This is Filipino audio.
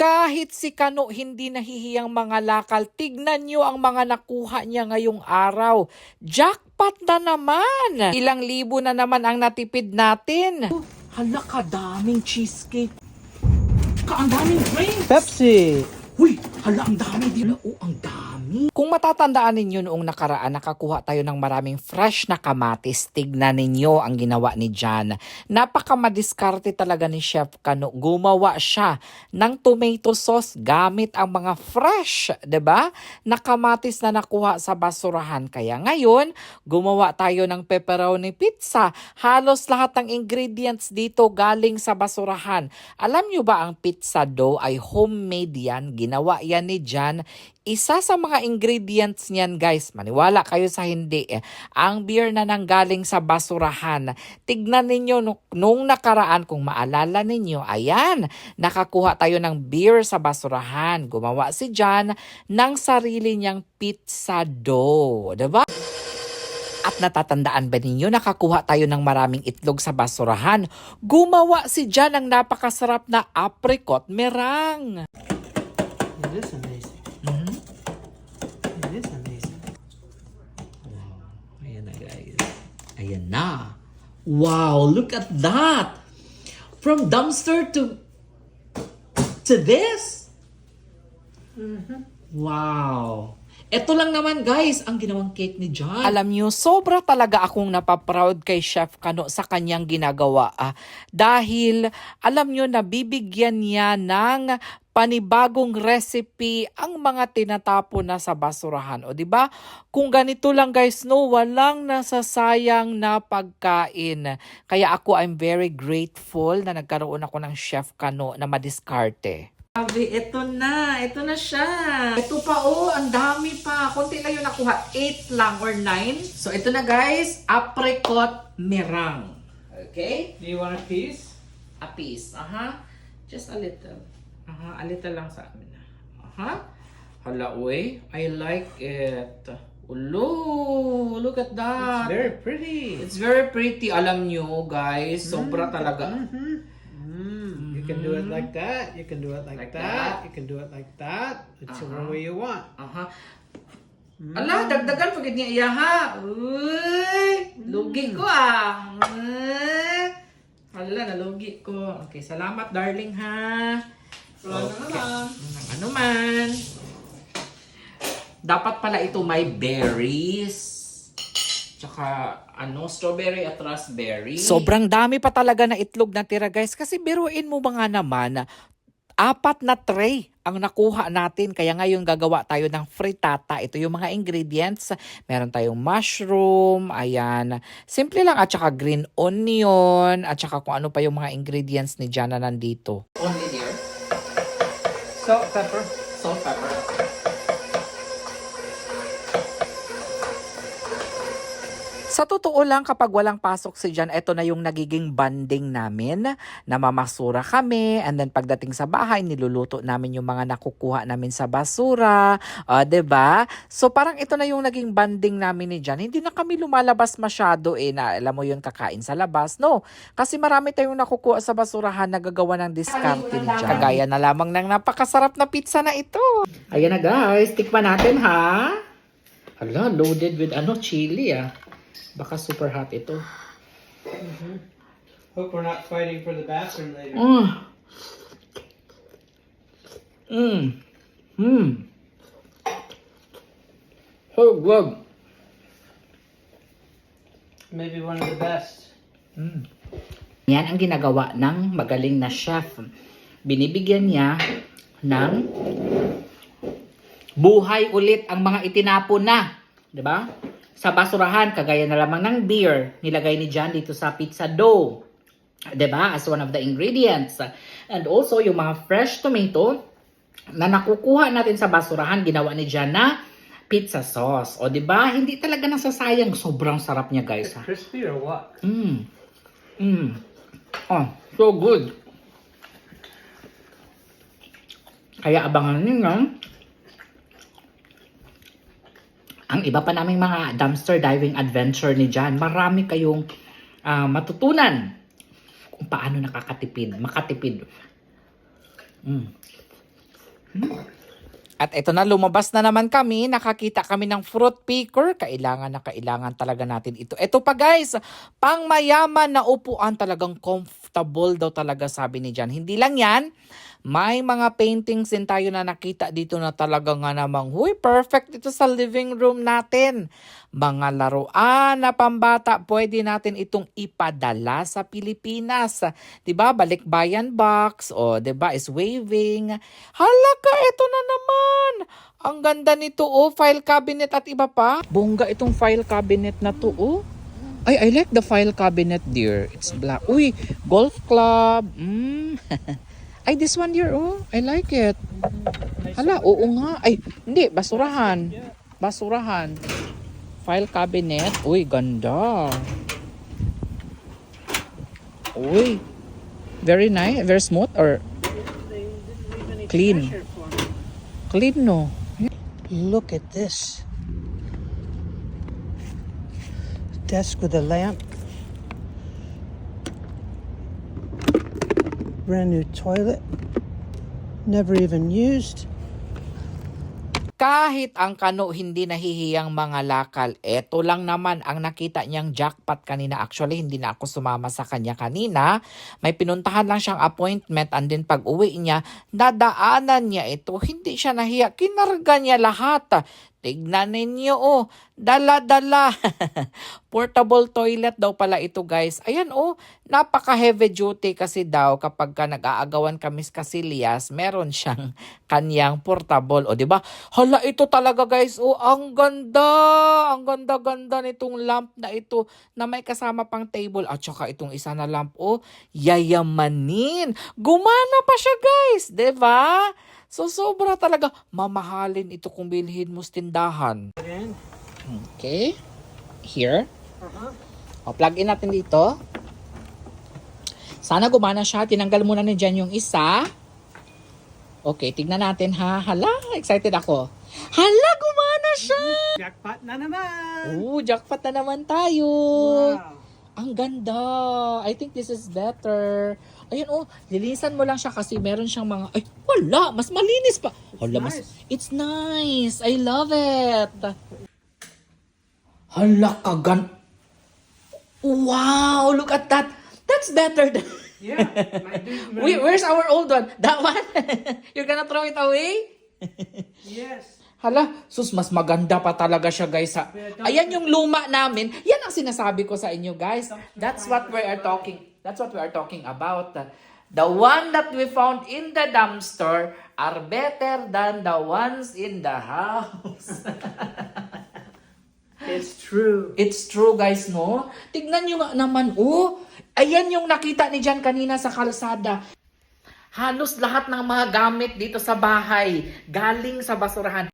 Kahit si Kano hindi nahihiyang mga lakal, tignan nyo ang mga nakuha niya ngayong araw. Jackpot na naman! Ilang libo na naman ang natipid natin. Hala, kadaming cheesecake. Ang daming drinks. Pepsi. Uy, hala, ang dami din. Ang dami. Kung matatandaan ninyo noong nakaraan, nakakuha tayo ng maraming fresh na kamatis. Tignan ninyo ang ginawa ni Jan. Napaka-madiskarte talaga ni Chef Kano. Gumawa siya ng tomato sauce gamit ang mga fresh, 'di ba? Na kamatis na nakuha sa basurahan. Kaya ngayon, gumawa tayo ng pepperoni pizza. Halos lahat ng ingredients dito galing sa basurahan. Alam nyo ba ang pizza dough ay homemade yan? Ginawa yan ni Jan. Isa sa mga ingredients niyan, guys, maniwala kayo sa hindi, ang beer na nanggaling sa basurahan. Tignan ninyo nung nakaraan, kung maalala ninyo, ayan, nakakuha tayo ng beer sa basurahan. Gumawa si Jan ng sarili niyang pizza dough, diba? At natatandaan ba ninyo, nakakuha tayo ng maraming itlog sa basurahan. Gumawa si Jan ng napakasarap na apricot meringue. It is amazing. It is amazing. Wow. Ayan na, guys. Ayan na. Wow, look at that. From dumpster to this. Wow. Ito lang naman, guys, ang ginawang cake ni Jan. Alam niyo, sobra talaga akong napaproud kay Chef Kano sa kanyang ginagawa. Dahil, alam niyo, nabibigyan niya ng panibagong recipe ang mga tinatapon na sa basurahan. O, di ba? Kung ganito lang, guys, no, walang nasasayang na pagkain. Kaya ako, I'm very grateful na nagkaroon ako ng Chef Kano na madiskarte. Grabe, ito na siya. Ito pa, ang dami pa. Konti lang yung nakuha. 8 lang or 9. So, ito na, guys. Apricot meringue. Okay? Do you want a piece? A piece. Just a little. A little lang sa amin. Hala, uy. I like it. Ulo, look at that. It's very pretty. It's very pretty. Alam nyo, guys. Sobra talaga. You can do it like that. You can do it like that. You can do it like that. Whichever way you want. Ala, dagdagan pagit niya iya ha. Uy, lugi ko Ala, nalugi ko. Okay, salamat darling ha. Ano man. Dapat pala ito may berries. Tsaka, strawberry at raspberry. Sobrang dami pa talaga na itlog na tira, guys. Kasi biruin mo ba nga naman, 4 na tray ang nakuha natin. Kaya ngayon gagawa tayo ng frittata. Ito yung mga ingredients. Meron tayong mushroom, ayan. Simple lang, at saka green onion, at saka kung ano pa yung mga ingredients ni Jana nandito. Only dear? Salt, pepper. Salt, pepper. Sa totoo lang, kapag walang pasok si Jan, ito na yung nagiging banding namin. Namamasura kami, and then pagdating sa bahay, niluluto namin yung mga nakukuha namin sa basura. 'Di ba? So parang ito na yung naging banding namin ni Jan. Hindi na kami lumalabas masyado na alam mo yun, kakain sa labas. No, kasi marami tayong nakukuha sa basurahan, nagagawa ng diskarte ni Jan. Kagaya na lamang ng napakasarap na pizza na ito. Ayan na, guys, tikman natin ha. Hala, loaded with chili Baka super hot ito. Hope we're not fighting for the bathroom later. So good. Maybe one of the best. Yan ang ginagawa ng magaling na chef. Binibigyan niya ng buhay ulit ang mga itinapon na. 'Di ba? Sa basurahan, kagaya na lamang ng beer, nilagay ni Jan dito sa pizza dough. 'Di ba? As one of the ingredients. And also, yung mga fresh tomato na nakukuha natin sa basurahan, ginawa ni Jan na pizza sauce. O 'di ba? Hindi talaga nasasayang. Sobrang sarap niya, guys. Crispy or what? So good. Kaya abangan ninyo ang iba pa naming mga dumpster diving adventure ni Jan. Marami kayong matutunan kung paano makatipid. At ito na, lumabas na naman kami. Nakakita kami ng fruit picker. Kailangan na kailangan talaga natin ito. Ito pa guys, pang mayaman na upuan, talagang comfortable daw talaga sabi ni Jan. Hindi lang yan, may mga paintings din tayo na nakita dito na talaga nga namang, huy, perfect ito sa living room natin. Mga laruan na pambata, pwede natin itong ipadala sa Pilipinas. 'Di ba? Balikbayan box, o 'di ba, is waving. Halaka, ito na naman. Ang ganda nito, oh, file cabinet at iba pa. Bongga itong file cabinet na to, oh. Ay, I like the file cabinet, dear. It's black. Uy, golf club. Ay, this one here, oh. I like it. Hala, oo nga. Ay, hindi, basurahan. Basurahan. File cabinet. Uy, ganda. Uy. Very nice. Very smooth or clean. Clean, no? Look at this. Desk with a lamp. Brand new toilet. Never even used. Kahit ang kano hindi nahihiyang mga lakal, eto lang naman ang nakita niyang jackpot kanina. Actually, hindi na ako sumama sa kanya kanina. May pinuntahan lang siyang appointment and then pag uwi niya, nadaanan niya ito. Hindi siya nahiya. Kinarga niya lahat. Tignan ninyo, oh, dala-dala. Portable toilet daw pala ito, guys. Ayan, oh, napaka-heavy duty kasi daw kapag ka nag-aagawan kami sa Casillas, meron siyang kanyang portable. O, di ba? Hala, ito talaga, guys. Oh, ang ganda. Ang ganda-ganda nitong lamp na ito na may kasama pang table. At saka itong isa na lamp, oh, yayamanin. Gumana pa siya, guys. Di ba? So, sobra talaga. Mamahalin ito kung bilhin mo sa tindahan. Okay. Here. O, plug in natin dito. Sana gumana siya. Tinanggal muna ni Jan yung isa. Okay, tignan natin ha. Hala, excited ako. Hala, gumana siya! Jackpot na naman! Jackpot na naman tayo. Wow. Ang ganda. I think this is better. Ayun, oh, lilinisan mo lang siya kasi meron siyang mga, ay, wala, mas malinis pa. Hala, it's nice. I love it. Hala, wow, look at that. That's better than, Yeah. wait, where's our old one? That one? You're gonna throw it away? Yes. Hala, sus, mas maganda pa talaga siya, guys. Ha? Ayan yung luma namin. Yan ang sinasabi ko sa inyo, guys. That's what we are talking. That's what we are talking about. The one that we found in the dumpster are better than the ones in the house. It's true. It's true, guys, no? Tignan nyo nga naman, oh. Ayan yung nakita ni Jan kanina sa kalsada. Halos lahat ng mga gamit dito sa bahay galing sa basurahan.